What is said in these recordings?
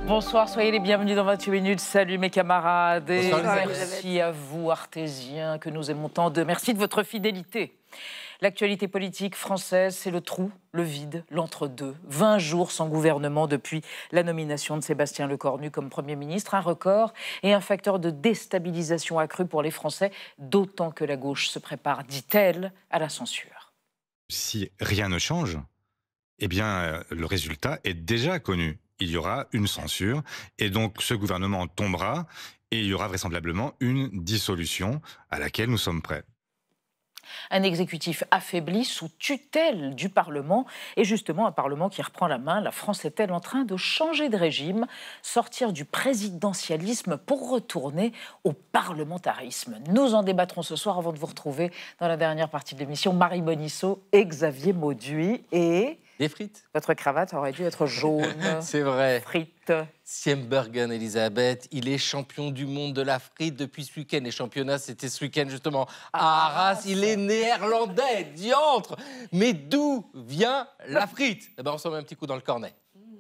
Bonsoir, soyez les bienvenus dans 28 minutes. Salut mes camarades. Et Bonsoir, merci à vous, artésiens, que nous aimons tant de. Merci de votre fidélité. L'actualité politique française, c'est le trou, le vide, l'entre-deux. 20 jours sans gouvernement depuis la nomination de Sébastien Lecornu comme Premier ministre. Un record et un facteur de déstabilisation accru pour les Français, d'autant que la gauche se prépare, dit-elle, à la censure. Si rien ne change, eh bien, le résultat est déjà connu. Il y aura une censure et donc ce gouvernement tombera et il y aura vraisemblablement une dissolution à laquelle nous sommes prêts. Un exécutif affaibli sous tutelle du Parlement et justement un Parlement qui reprend la main. La France est-elle en train de changer de régime, sortir du présidentialisme pour retourner au parlementarisme? Nous en débattrons ce soir avant de vous retrouver dans la dernière partie de l'émission. Marie Bonisseau et Xavier Mauduit et... Des frites. Votre cravate aurait dû être jaune. C'est vrai. Frites. Siembergen, Elisabeth, il est champion du monde de la frite depuis ce week-end. Les championnats, c'était ce week-end justement à Arras. Il est néerlandais, diantre. Mais d'où vient la frite? Eh ben, on s'en met un petit coup dans le cornet.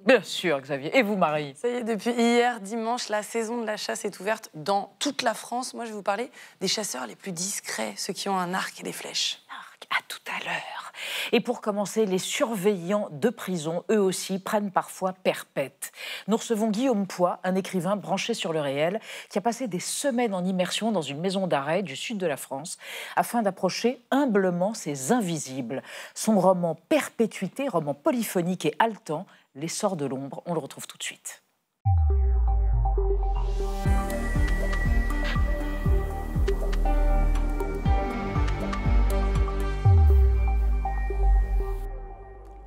Bien sûr, Xavier. Et vous, Marie? Ça y est, depuis hier, dimanche, la saison de la chasse est ouverte dans toute la France. Moi, je vais vous parler des chasseurs les plus discrets, ceux qui ont un arc et des flèches. À tout à l'heure. Et pour commencer, les surveillants de prison, eux aussi, prennent parfois perpète. Nous recevons Guillaume Poix, un écrivain branché sur le réel, qui a passé des semaines en immersion dans une maison d'arrêt du sud de la France, afin d'approcher humblement ces invisibles. Son roman Perpétuité, roman polyphonique et haletant, L'essor de l'ombre, on le retrouve tout de suite.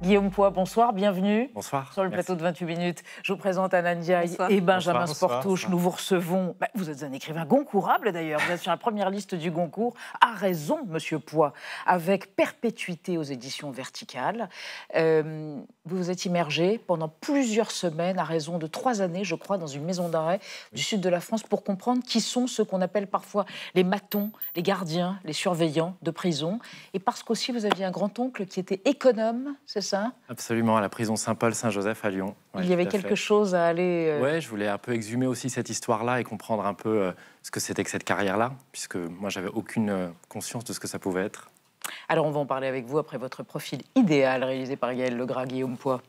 Guillaume Poix, bonsoir, bienvenue. Bonsoir. Sur le plateau de 28 minutes. Je vous présente Anna Ndiaye et Benjamin Sportouche. Nous vous recevons. Vous êtes un écrivain goncourable d'ailleurs. Vous êtes sur la première liste du Goncourt. A raison, monsieur Poix, avec Perpétuité aux éditions Verticales. Vous vous êtes immergé pendant plusieurs semaines, à raison de 3 années, je crois, dans une maison d'arrêt du sud de la France pour comprendre qui sont ceux qu'on appelle parfois les matons, les gardiens, les surveillants de prison. Et parce qu'aussi vous aviez un grand-oncle qui était économe, c'est ça? Absolument, à la prison Saint-Paul-Saint-Joseph à Lyon. Ouais, il y avait quelque chose à aller... Ouais, je voulais un peu exhumer aussi cette histoire-là et comprendre un peu ce que c'était que cette carrière-là, puisque moi, j'avais aucune conscience de ce que ça pouvait être. Alors, on va en parler avec vous après votre profil idéal réalisé par Gaël Legras, Guillaume Poix.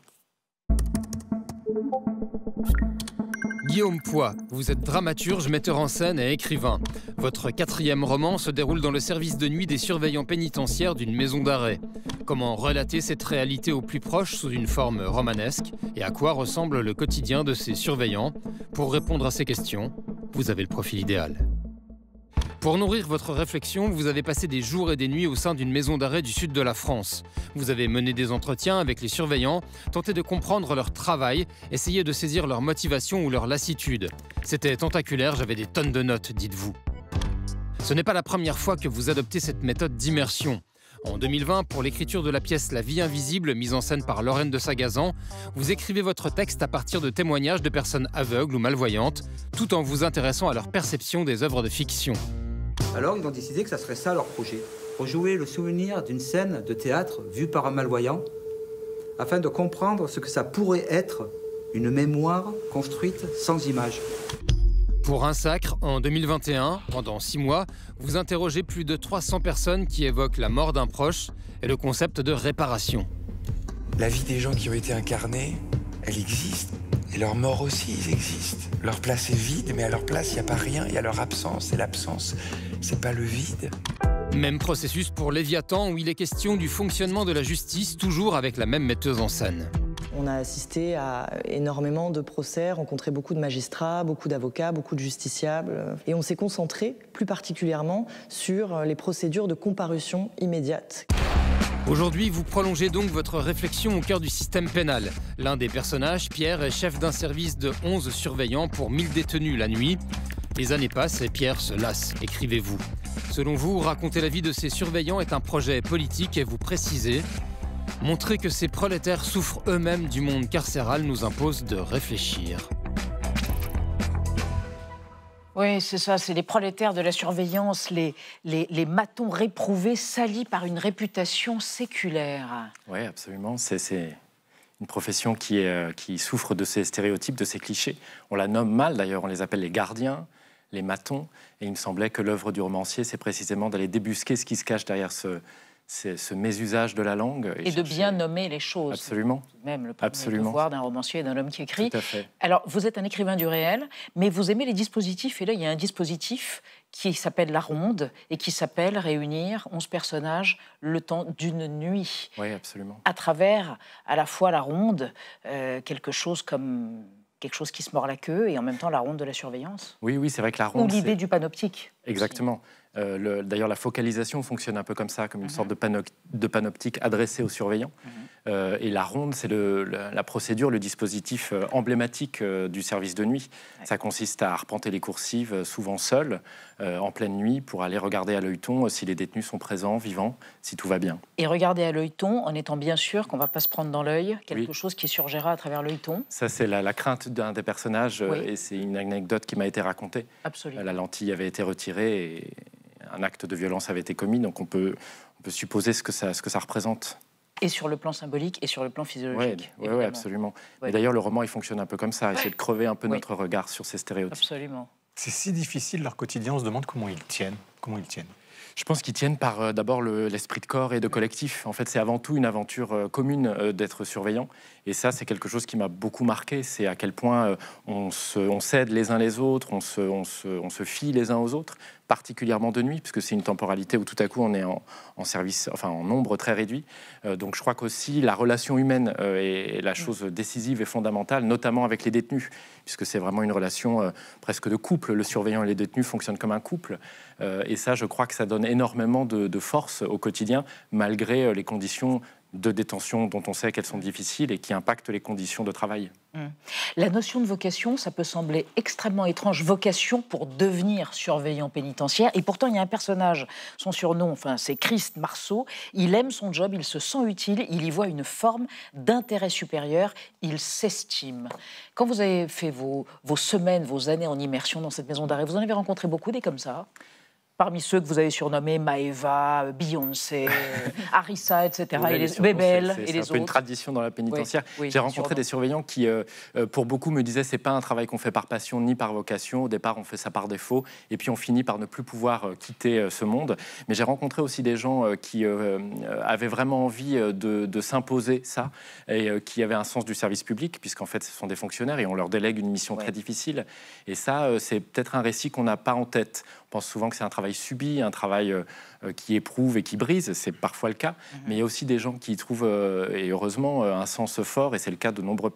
Guillaume Poix, vous êtes dramaturge, metteur en scène et écrivain. Votre 4e roman se déroule dans le service de nuit des surveillants pénitentiaires d'une maison d'arrêt. Comment relater cette réalité au plus proche sous une forme romanesque et à quoi ressemble le quotidien de ces surveillants? Pour répondre à ces questions, vous avez le profil idéal. Pour nourrir votre réflexion, vous avez passé des jours et des nuits au sein d'une maison d'arrêt du sud de la France. Vous avez mené des entretiens avec les surveillants, tenté de comprendre leur travail, essayé de saisir leur motivation ou leur lassitude. C'était tentaculaire, j'avais des tonnes de notes, dites-vous. Ce n'est pas la première fois que vous adoptez cette méthode d'immersion. En 2020, pour l'écriture de la pièce La vie invisible, mise en scène par Lorraine de Sagazan, vous écrivez votre texte à partir de témoignages de personnes aveugles ou malvoyantes, tout en vous intéressant à leur perception des œuvres de fiction. Alors ils ont décidé que ça serait ça leur projet. Rejouer le souvenir d'une scène de théâtre vue par un malvoyant, afin de comprendre ce que ça pourrait être une mémoire construite sans image. Pour Un Sacre, en 2021, pendant 6 mois, vous interrogez plus de 300 personnes qui évoquent la mort d'un proche et le concept de réparation. La vie des gens qui ont été incarnés, elle existe. Et leur mort aussi, ils existent. Leur place est vide, mais à leur place, il n'y a pas rien. Il y a leur absence, et l'absence, c'est pas le vide. Même processus pour Léviathan, où il est question du fonctionnement de la justice, toujours avec la même metteuse en scène. On a assisté à énormément de procès, rencontré beaucoup de magistrats, beaucoup d'avocats, beaucoup de justiciables. Et on s'est concentré plus particulièrement sur les procédures de comparution immédiate. Aujourd'hui, vous prolongez donc votre réflexion au cœur du système pénal. L'un des personnages, Pierre, est chef d'un service de 11 surveillants pour 1000 détenus la nuit. Les années passent et Pierre se lasse, écrivez-vous. Selon vous, raconter la vie de ces surveillants est un projet politique et vous précisez « Montrer que ces prolétaires souffrent eux-mêmes du monde carcéral nous impose de réfléchir ». Oui, c'est ça, c'est les prolétaires de la surveillance, les matons réprouvés, salis par une réputation séculaire. Oui, absolument. une profession qui souffre de ces stéréotypes, de ces clichés. On la nomme mal d'ailleurs, on les appelle les gardiens, les matons, et il me semblait que l'œuvre du romancier, c'est précisément d'aller débusquer ce qui se cache derrière ce mésusage de la langue. Et de bien nommer les choses. Absolument. Même le premier devoir d'un romancier et d'un homme qui écrit. Tout à fait. Alors, vous êtes un écrivain du réel, mais vous aimez les dispositifs. Et là, il y a un dispositif qui s'appelle La Ronde et qui s'appelle réunir 11 personnages le temps d'une nuit. Oui, absolument. À travers, à la fois La Ronde, quelque chose qui se mord la queue, et en même temps la ronde de la surveillance. Oui, c'est vrai que la ronde... Ou l'idée du panoptique. Exactement. D'ailleurs, la focalisation fonctionne un peu comme ça, comme une sorte de panoptique adressée aux surveillants. Et la ronde, c'est la procédure, le dispositif emblématique du service de nuit. Ouais. Ça consiste à arpenter les coursives, souvent seuls, en pleine nuit, pour aller regarder à l'œilleton si les détenus sont présents, vivants, si tout va bien. Et regarder à l'œilleton en étant bien sûr qu'on ne va pas se prendre dans l'œil, quelque chose qui surgira à travers l'œilleton. Ça, c'est la crainte d'un des personnages, et c'est une anecdote qui m'a été racontée. Absolument. La lentille avait été retirée et un acte de violence avait été commis, donc on peut supposer ce que ça représente. Et sur le plan symbolique et sur le plan physiologique. Oui, absolument. Ouais. Et d'ailleurs, le roman, il fonctionne un peu comme ça, essayer de crever un peu notre regard sur ces stéréotypes. Absolument. C'est si difficile, leur quotidien, on se demande comment ils tiennent. Je pense qu'ils tiennent par d'abord l'esprit de corps et de collectif. En fait, c'est avant tout une aventure commune d'être surveillant. Et ça, c'est quelque chose qui m'a beaucoup marqué. C'est à quel point on s'aide les uns les autres, on se fie les uns aux autres, particulièrement de nuit, puisque c'est une temporalité où tout à coup on est en service, enfin en nombre très réduit. Donc je crois qu'aussi la relation humaine est la chose décisive et fondamentale, notamment avec les détenus, puisque c'est vraiment une relation presque de couple. Le surveillant et les détenus fonctionnent comme un couple. Et ça, je crois que ça donne énormément de force au quotidien, malgré les conditions de détention dont on sait qu'elles sont difficiles et qui impactent les conditions de travail. La notion de vocation, ça peut sembler extrêmement étrange. Vocation pour devenir surveillant pénitentiaire. Et pourtant, il y a un personnage, son surnom, c'est Christ Marceau. Il aime son job, il se sent utile, il y voit une forme d'intérêt supérieur, il s'estime. Quand vous avez fait vos semaines, vos années en immersion dans cette maison d'arrêt, vous en avez rencontré beaucoup des comme ça ? Parmi ceux que vous avez surnommés Maëva, Beyoncé, Harissa, etc., et les Bébel et les autres. C'est un peu une tradition dans la pénitentiaire. J'ai rencontré des surveillants qui, pour beaucoup, me disaient c'est pas un travail qu'on fait par passion ni par vocation. Au départ, on fait ça par défaut, et puis on finit par ne plus pouvoir quitter ce monde. Mais j'ai rencontré aussi des gens qui avaient vraiment envie de s'imposer ça, et qui avaient un sens du service public, puisqu'en fait, ce sont des fonctionnaires et on leur délègue une mission très difficile. Et ça, c'est peut-être un récit qu'on n'a pas en tête. On pense souvent que c'est un travail subi, un travail qui éprouve et qui brise, c'est parfois le cas, mais il y a aussi des gens qui y trouvent, et heureusement, un sens fort, et c'est le cas de nombreux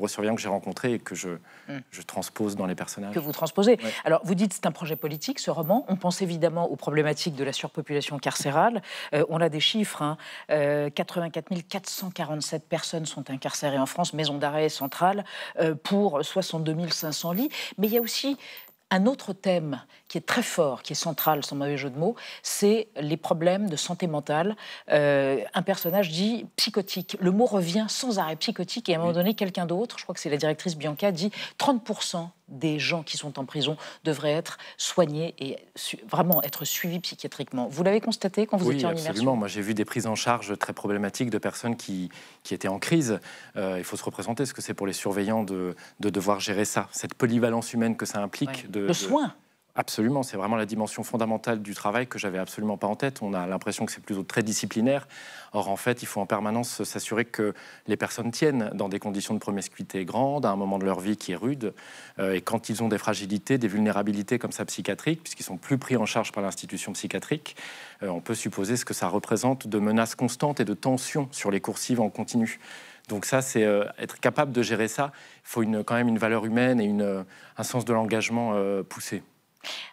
surveillants que j'ai rencontrés et que je transpose dans les personnages. Que vous transposez. Ouais. Alors, vous dites c'est un projet politique, ce roman. On pense évidemment aux problématiques de la surpopulation carcérale. On a des chiffres. 84 447 personnes sont incarcérées en France, maison d'arrêt centrale, pour 62 500 lits. Mais il y a aussi un autre thème qui est très fort, qui est central, sans mauvais jeu de mots, c'est les problèmes de santé mentale. Un personnage dit psychotique. Le mot revient sans arrêt, psychotique, et à un moment donné, quelqu'un d'autre, je crois que c'est la directrice Bianca, dit 30% des gens qui sont en prison devraient être soignés et vraiment être suivis psychiatriquement. Vous l'avez constaté quand vous étiez en immersion ? Absolument. Moi, j'ai vu des prises en charge très problématiques de personnes qui étaient en crise. Il faut se représenter ce que c'est pour les surveillants de devoir gérer ça, cette polyvalence humaine que ça implique. Le soin. Absolument, c'est vraiment la dimension fondamentale du travail que j'avais absolument pas en tête. On a l'impression que c'est plutôt très disciplinaire. Or, en fait, il faut en permanence s'assurer que les personnes tiennent dans des conditions de promiscuité grandes, à un moment de leur vie qui est rude. Et quand ils ont des fragilités, des vulnérabilités comme ça psychiatriques, puisqu'ils sont plus pris en charge par l'institution psychiatrique, on peut supposer ce que ça représente de menaces constantes et de tensions sur les coursives en continu. Donc ça, c'est être capable de gérer ça. Il faut quand même une valeur humaine et un sens de l'engagement poussé.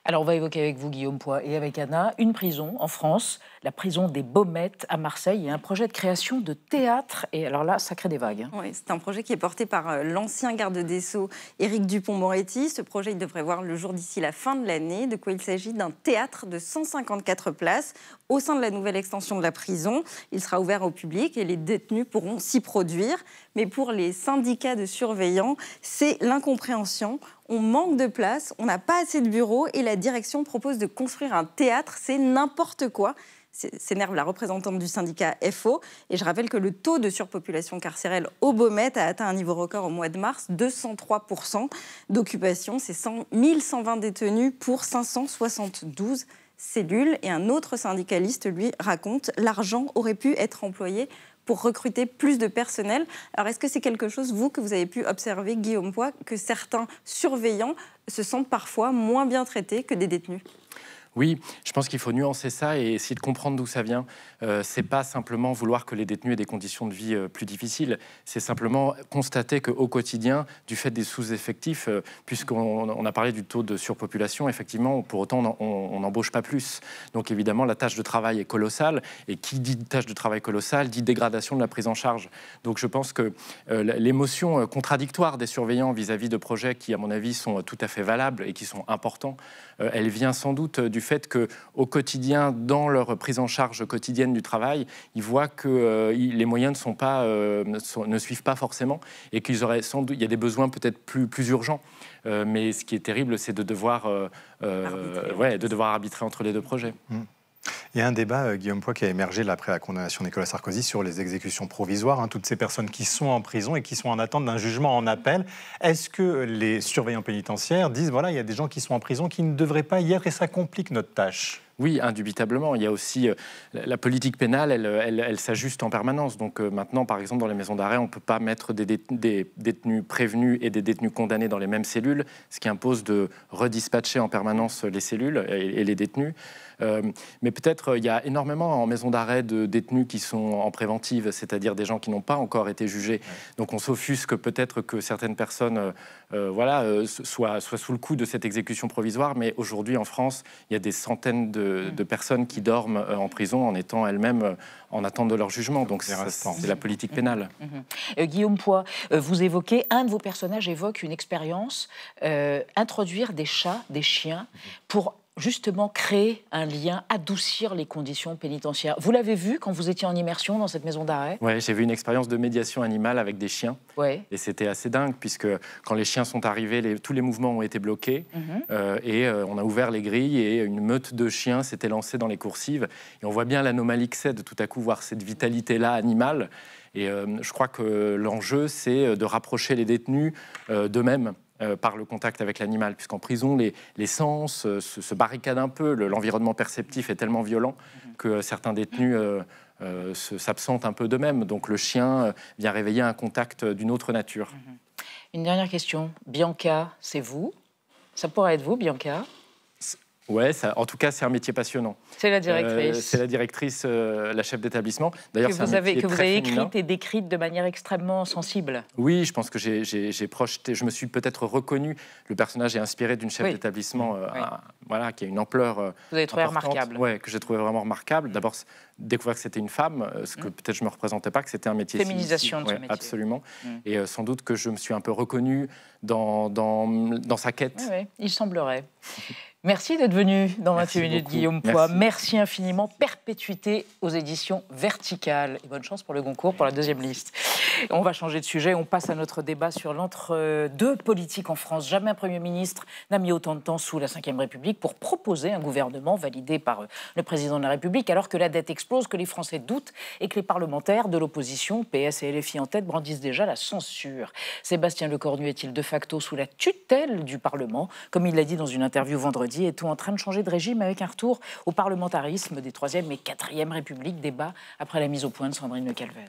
Alors, on va évoquer avec vous, Guillaume Poix, et avec Anna, une prison en France, la prison des Baumettes à Marseille, et un projet de création de théâtre. Et alors là, ça crée des vagues. Oui, c'est un projet qui est porté par l'ancien garde des Sceaux, Éric Dupond-Moretti. Ce projet, il devrait voir le jour d'ici la fin de l'année. De quoi il s'agit? D'un théâtre de 154 places au sein de la nouvelle extension de la prison. Il sera ouvert au public et les détenus pourront s'y produire. Mais pour les syndicats de surveillants, c'est l'incompréhension. On manque de place, on n'a pas assez de bureaux et la direction propose de construire un théâtre. C'est n'importe quoi. s'énerve la représentante du syndicat FO. Et je rappelle que le taux de surpopulation carcérale au Beaumet a atteint un niveau record au mois de mars, 203% d'occupation. C'est 1120 détenus pour 572 cellules. Et un autre syndicaliste, lui, raconte « l'argent aurait pu être employé pour recruter plus de personnel ». Alors, est-ce que c'est quelque chose, vous, que vous avez pu observer, Guillaume Poix, que certains surveillants se sentent parfois moins bien traités que des détenus ? Oui, je pense qu'il faut nuancer ça et essayer de comprendre d'où ça vient. C'est pas simplement vouloir que les détenus aient des conditions de vie plus difficiles, c'est simplement constater qu'au quotidien, du fait des sous-effectifs, puisqu'on a parlé du taux de surpopulation, effectivement, pour autant, on n'embauche pas plus. Donc évidemment, la tâche de travail est colossale, et qui dit tâche de travail colossale, dit dégradation de la prise en charge. Donc je pense que l'émotion contradictoire des surveillants vis-à-vis de projets qui, à mon avis, sont tout à fait valables et qui sont importants, elle vient sans doute du fait qu'au quotidien, dans leur prise en charge quotidienne du travail, ils voient que les moyens ne suivent pas forcément et qu'il y a des besoins peut-être plus urgents. Mais ce qui est terrible, c'est de devoir arbitrer entre les deux projets. Il y a un débat, Guillaume Poix, qui a émergé là, après la condamnation de Nicolas Sarkozy sur les exécutions provisoires, toutes ces personnes qui sont en prison et qui sont en attente d'un jugement en appel. Est-ce que les surveillants pénitentiaires disent, voilà, il y a des gens qui sont en prison qui ne devraient pas y être et ça complique notre tâche ? Oui, indubitablement. Il y a aussi la politique pénale, elle s'ajuste en permanence. Donc maintenant, par exemple, dans les maisons d'arrêt, on ne peut pas mettre des détenus prévenus et des détenus condamnés dans les mêmes cellules, ce qui impose de redispatcher en permanence les cellules et les détenus. Mais peut-être il y a énormément en maison d'arrêt de détenus qui sont en préventive, c'est-à-dire des gens qui n'ont pas encore été jugés. Donc on s'offusque peut-être que certaines personnes soient sous le coup de cette exécution provisoire, mais aujourd'hui en France, il y a des centaines de personnes qui dorment en prison en étant elles-mêmes en attente de leur jugement. Donc c'est la politique pénale. Guillaume Poix, vous évoquez, un de vos personnages évoque une expérience, introduire des chats, des chiens, pour justement créer un lien, adoucir les conditions pénitentiaires. Vous l'avez vu quand vous étiez en immersion dans cette maison d'arrêt ? Oui, j'ai vu une expérience de médiation animale avec des chiens. Ouais. Et c'était assez dingue, puisque quand les chiens sont arrivés, tous les mouvements ont été bloqués. Et on a ouvert les grilles et une meute de chiens s'était lancée dans les coursives. Et on voit bien l'anomalie que c'est de tout à coup voir cette vitalité-là animale. Et je crois que l'enjeu, c'est de rapprocher les détenus d'eux-mêmes. Par le contact avec l'animal, puisqu'en prison, les sens se barricadent un peu, l'environnement perceptif est tellement violent que certains détenus s'absentent un peu d'eux-mêmes. Donc le chien vient réveiller un contact d'une autre nature. Une dernière question. Bianca, c'est vous ? Ça pourrait être vous, Bianca ? Ouais, en tout cas, c'est un métier passionnant. C'est la directrice. C'est la directrice, la chef d'établissement. D'ailleurs, que vous avez écrite et décrite de manière extrêmement sensible. Oui, je pense que j'ai projeté. Je me suis peut-être reconnu. Le personnage est inspiré d'une chef d'établissement, qui a une ampleur. Vous avez trouvé remarquable. Ouais, que j'ai trouvé vraiment remarquable. D'abord, découvrir que c'était une femme, ce que peut-être je me représentais pas, que c'était un métier. Féminisation de ce métier. Absolument. Et sans doute que je me suis un peu reconnu dans sa quête. Oui, il semblerait. Merci d'être venu dans 28 minutes, beaucoup. Guillaume Poix. Merci infiniment. Perpétuité aux éditions Verticales. Et bonne chance pour le Goncourt, pour la deuxième liste. On va changer de sujet. On passe à notre débat sur l'entre-deux politique en France. Jamais un Premier ministre n'a mis autant de temps sous la Ve République pour proposer un gouvernement validé par le Président de la République, alors que la dette explose, que les Français doutent et que les parlementaires de l'opposition, PS et LFI en tête, brandissent déjà la censure. Sébastien Lecornu est-il de facto sous la tutelle du Parlement, comme il l'a dit dans une interview vendredi? Est-on en train de changer de régime avec un retour au parlementarisme des 3e et 4e Républiques? Débat après la mise au point de Sandrine Le Calvez.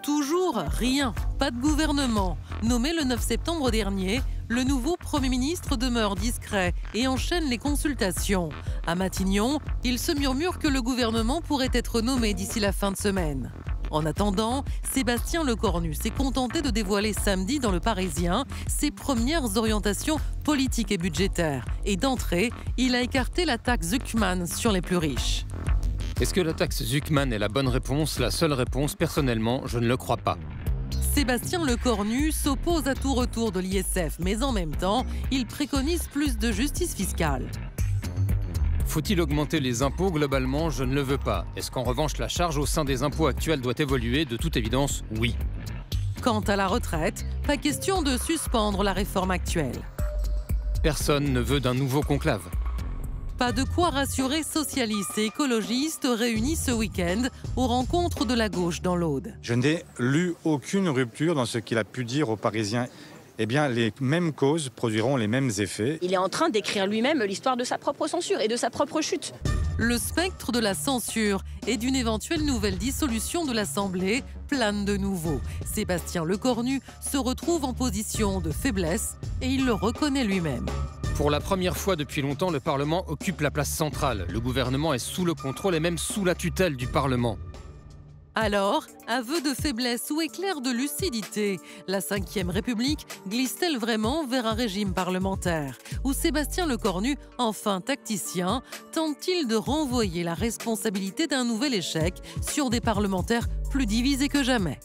Toujours rien, pas de gouvernement. Nommé le 9 septembre dernier, le nouveau Premier ministre demeure discret et enchaîne les consultations. À Matignon, il se murmure que le gouvernement pourrait être nommé d'ici la fin de semaine. En attendant, Sébastien Lecornu s'est contenté de dévoiler samedi dans Le Parisien ses premières orientations politiques et budgétaires. Et d'entrée, il a écarté la taxe Zuckman sur les plus riches. Est-ce que la taxe Zuckman est la bonne réponse? La seule réponse, personnellement, je ne le crois pas. Sébastien Lecornu s'oppose à tout retour de l'ISF, mais en même temps, il préconise plus de justice fiscale. Faut-il augmenter les impôts? Globalement, je ne le veux pas. Est-ce qu'en revanche, la charge au sein des impôts actuels doit évoluer? De toute évidence, oui. Quant à la retraite, pas question de suspendre la réforme actuelle. Personne ne veut d'un nouveau conclave. Pas de quoi rassurer socialistes et écologistes réunis ce week-end aux rencontres de la gauche dans l'Aude. Je n'ai lu aucune rupture dans ce qu'il a pu dire aux Parisiens. Eh bien, les mêmes causes produiront les mêmes effets. Il est en train d'écrire lui-même l'histoire de sa propre censure et de sa propre chute. Le spectre de la censure et d'une éventuelle nouvelle dissolution de l'Assemblée plane de nouveau. Sébastien Lecornu se retrouve en position de faiblesse et il le reconnaît lui-même. Pour la première fois depuis longtemps, le Parlement occupe la place centrale. Le gouvernement est sous le contrôle et même sous la tutelle du Parlement. Alors, aveu de faiblesse ou éclair de lucidité, la Ve République glisse-t-elle vraiment vers un régime parlementaire? Ou Sébastien Lecornu, enfin tacticien, tente-t-il de renvoyer la responsabilité d'un nouvel échec sur des parlementaires plus divisés que jamais?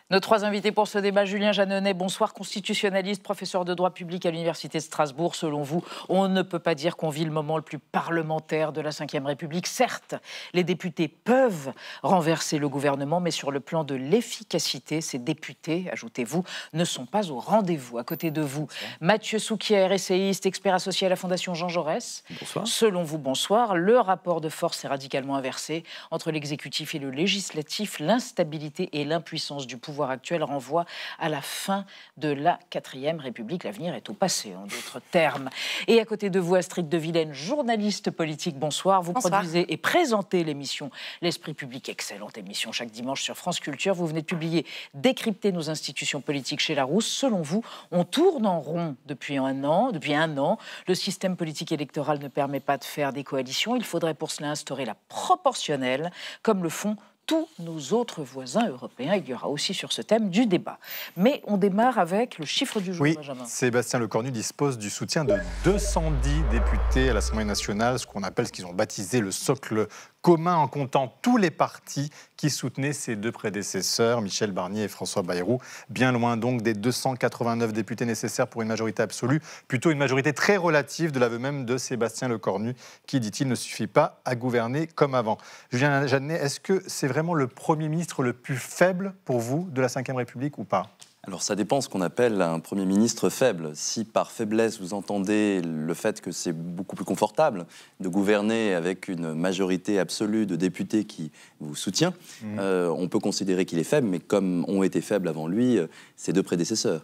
Nos trois invités pour ce débat, Julien Jeanneney, bonsoir, constitutionnaliste, professeur de droit public à l'Université de Strasbourg. Selon vous, on ne peut pas dire qu'on vit le moment le plus parlementaire de la Ve République. Certes, les députés peuvent renverser le gouvernement, mais sur le plan de l'efficacité, ces députés, ajoutez-vous, ne sont pas au rendez-vous. À côté de vous, Mathieu Souquier, essayiste, expert associé à la Fondation Jean Jaurès. Bonsoir. Selon vous, bonsoir, le rapport de force est radicalement inversé entre l'exécutif et le législatif. L'instabilité et l'impuissance du pouvoir actuel renvoie à la fin de la 4e République. L'avenir est au passé, en d'autres termes. Et à côté de vous, Astrid de Vilaine, journaliste politique, bonsoir. Vous produisez et présentez l'émission L'Esprit public, excellente émission chaque dimanche sur France Culture. Vous venez de publier Décrypter nos institutions politiques chez Larousse. Selon vous, on tourne en rond depuis un an. Le système politique électoral ne permet pas de faire des coalitions. Il faudrait pour cela instaurer la proportionnelle, comme le font tous nos autres voisins européens. Il y aura aussi sur ce thème du débat. Mais on démarre avec le chiffre du jour, Benjamin. Sébastien Lecornu dispose du soutien de 210 députés à l'Assemblée nationale, ce qu'ils ont baptisé le socle commun, en comptant tous les partis qui soutenaient ses deux prédécesseurs, Michel Barnier et François Bayrou. Bien loin donc des 289 députés nécessaires pour une majorité absolue, plutôt une majorité très relative, de l'aveu même de Sébastien Lecornu, qui, dit-il, ne suffit pas à gouverner comme avant. Julien Jeanneney, est-ce que c'est vraiment le Premier ministre le plus faible pour vous de la Ve République ou pas ? Alors ça dépend ce qu'on appelle un Premier ministre faible. Si par faiblesse vous entendez le fait que c'est beaucoup plus confortable de gouverner avec une majorité absolue de députés qui vous soutient, on peut considérer qu'il est faible, mais comme ont été faibles avant lui ses deux prédécesseurs.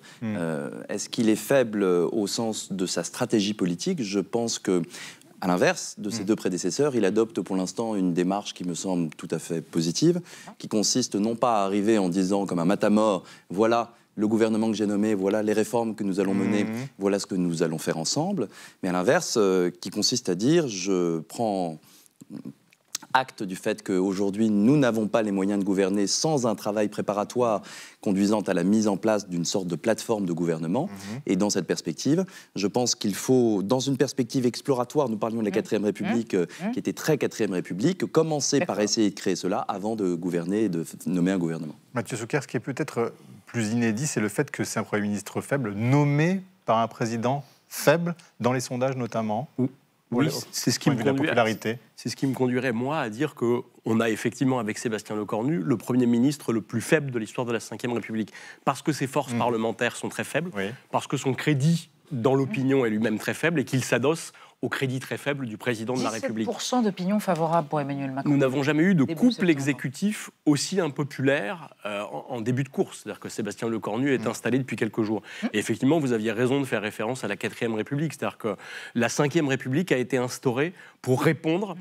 Est-ce qu'il est faible au sens de sa stratégie politique? Je pense que, à l'inverse de ses deux prédécesseurs, il adopte pour l'instant une démarche qui me semble tout à fait positive, qui consiste non pas à arriver en disant comme un matamor, voilà le gouvernement que j'ai nommé, voilà les réformes que nous allons mener, voilà ce que nous allons faire ensemble, mais à l'inverse, qui consiste à dire, je prends acte du fait qu'aujourd'hui, nous n'avons pas les moyens de gouverner sans un travail préparatoire conduisant à la mise en place d'une sorte de plateforme de gouvernement. Et dans cette perspective, je pense qu'il faut, dans une perspective exploratoire, nous parlions de la 4e République, qui était très 4e République, commencer par essayer de créer cela avant de gouverner et de nommer un gouvernement. Mathieu Souquier, ce qui est peut-être plus inédit, c'est le fait que c'est un Premier ministre faible, nommé par un président faible, dans les sondages notamment. Oui, c'est ce qui me conduirait, moi, à dire qu'on a effectivement, avec Sébastien Lecornu, le Premier ministre le plus faible de l'histoire de la Ve République. Parce que ses forces parlementaires sont très faibles, parce que son crédit dans l'opinion est lui-même très faible et qu'il s'adosse au crédit très faible du président de la République. 17% d'opinion favorable pour Emmanuel Macron. Nous n'avons jamais eu de couple exécutif aussi impopulaire en début de course. C'est-à-dire que Sébastien Lecornu est installé depuis quelques jours. Et effectivement, vous aviez raison de faire référence à la 4e République. C'est-à-dire que la 5e République a été instaurée pour répondre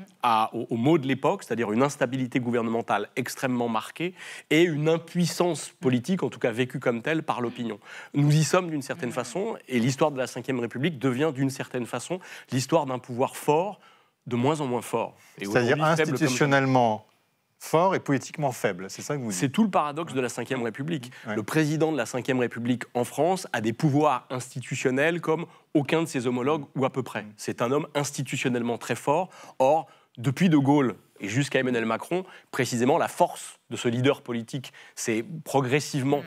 aux maux de l'époque, c'est-à-dire une instabilité gouvernementale extrêmement marquée et une impuissance politique, en tout cas vécue comme telle, par l'opinion. Nous y sommes d'une certaine façon, et l'histoire de la 5e République devient d'une certaine façon l'histoire d'un pouvoir fort, de moins en moins fort. C'est-à-dire institutionnellement fort et politiquement faible, c'est ça que vous dites? C'est tout le paradoxe de la Ve République. Le président de la Ve République en France a des pouvoirs institutionnels comme aucun de ses homologues, ou à peu près. C'est un homme institutionnellement très fort. Or, depuis De Gaulle et jusqu'à Emmanuel Macron, précisément, la force de ce leader politique s'est progressivement